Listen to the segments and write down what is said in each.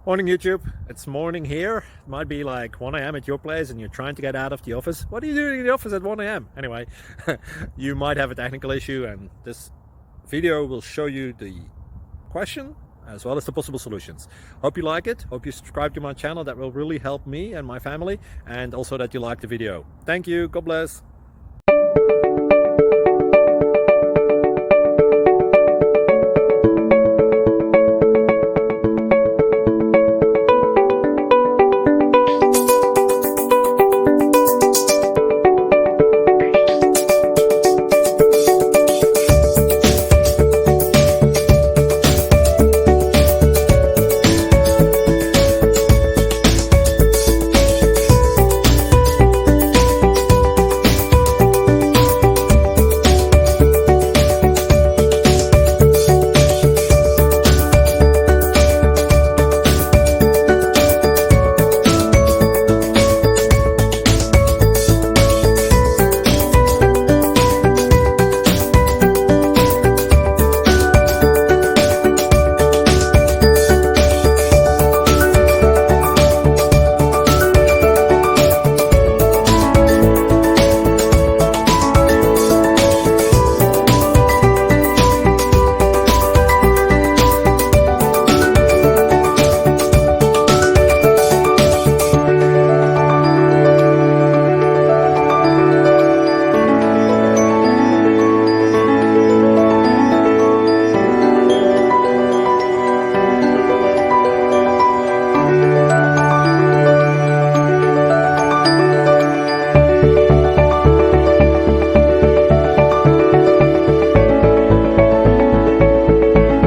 Morning YouTube, it's morning here. It might be like 1 a.m. at your place and you're trying to get out of the office. What are you doing in the office at 1 a.m.? Anyway, you might have a technical issue and this video will show you the question as well as the possible solutions. Hope you like it, hope you subscribe to my channel. That will really help me and my family, and also that you like the video. Thank you, God bless.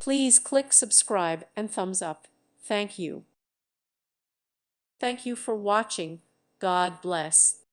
Please click subscribe and thumbs up. Thank you. Thank you for watching. God bless.